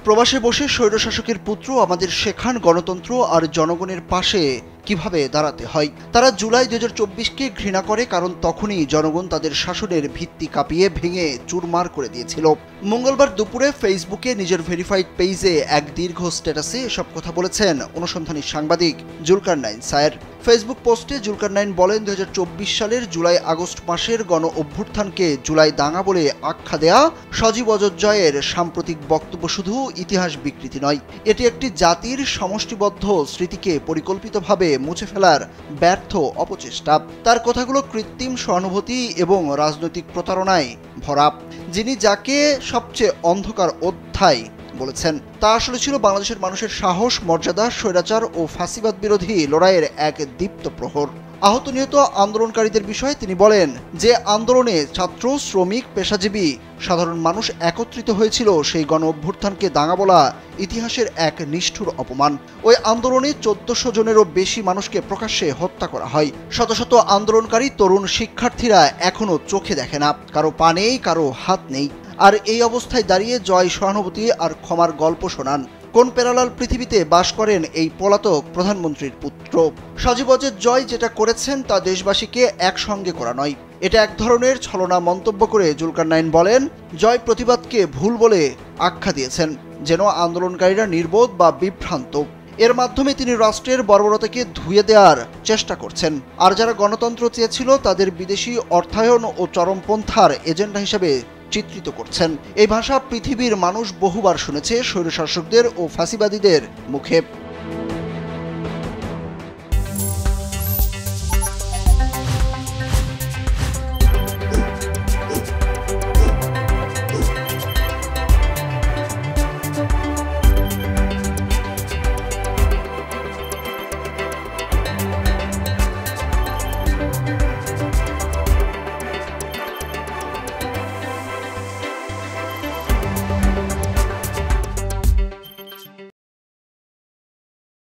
প্রবাসে বসে স্বৈরশাসকের পুত্র আমাদের শেখান গণতন্ত্র আর জনগণের পাশে কিভাবে দাঁড়াতে হয়। তারা জুলাই ২০২৪কে ঘৃণা করে, কারণ তখনই জনগণ তাদের শাসনের ভিত্তি কাঁপিয়ে ভেঙে চুরমার করে দিয়েছিল। মঙ্গলবার দুপুরে ফেসবুকে নিজের ভেরিফাইড পেজে এক দীর্ঘ স্ট্যাটাসে এসব কথা বলেছেন অনুসন্ধানী সাংবাদিক জুলকারনাইন সায়ের। ফেসবুক পোস্টে জুলকারনাইন বলেন, ২০২৪ সালের জুলাই আগস্ট মাসের গণ অভ্যুত্থানকে জুলাই দাঙ্গা বলে আখ্যা দেয়া সজীব অজয়-জয়ের সাম্প্রতিক বক্তব্য শুধু ইতিহাস বিকৃতি নয়, এটি একটি জাতির সমষ্টিবদ্ধ স্মৃতিকে পরিকল্পিতভাবে মুছে ফেলার ব্যর্থ অপচেষ্টা। তার কথাগুলো কৃত্রিম সহানুভূতি এবং রাজনৈতিক প্রতারণায় ভরা। যিনি যাকে সবচেয়ে অন্ধকার অধ্যায় বলেছেন, তা আসলে ছিল বাংলাদেশের মানুষের সাহস, মর্যাদা, স্বৈরাচার ও ফাঁসিবাদ বিরোধী লড়াইয়ের এক দীপ্ত প্রহর। আহত নিহত আন্দোলনকারীদের বিষয়ে তিনি বলেন, যে আন্দোলনে ছাত্র, শ্রমিক, পেশাজীবী সাধারণ মানুষ একত্রিত হয়েছিল, সেই গণ অভ্যুত্থানকে দাঙ্গা বলা ইতিহাসের এক নিষ্ঠুর অপমান। ওই আন্দোলনে ১৪০০ জনেরও বেশি মানুষকে প্রকাশ্যে হত্যা করা হয়। শত শত আন্দোলনকারী তরুণ শিক্ষার্থীরা এখনো চোখে দেখে না, কারো পা নেই, কারো হাত নেই। আর এই অবস্থায় দাঁড়িয়ে জয় সহানুভূতি আর ক্ষমার গল্প শোনান। কোন প্যারালাল পৃথিবীতে বাস করেন এই পলাতক প্রধানমন্ত্রীর পুত্র? সজীব অজয়-জয় যেটা করেছেন তা দেশবাসীকে একসঙ্গে করা নয়, এটা এক ধরনের ছলনা মন্তব্য করে জুলকারনাইন বলেন, জয় প্রতিবাদকে ভুল বলে আখ্যা দিয়েছেন, যেন আন্দোলনকারীরা নির্বোধ বা বিভ্রান্ত। এর মাধ্যমে তিনি রাষ্ট্রের বর্বরতাকে ধুয়ে দেওয়ার চেষ্টা করছেন। আর যারা গণতন্ত্র চেয়েছিল তাদের বিদেশি অর্থায়ন ও চরমপন্থার এজেন্ডা হিসেবে চিত্রিত করছেন। এই ভাষা পৃথিবীর মানুষ বহুবার শুনেছে স্বৈরশাসকদের ও ফাঁসিবাদীদের মুখে।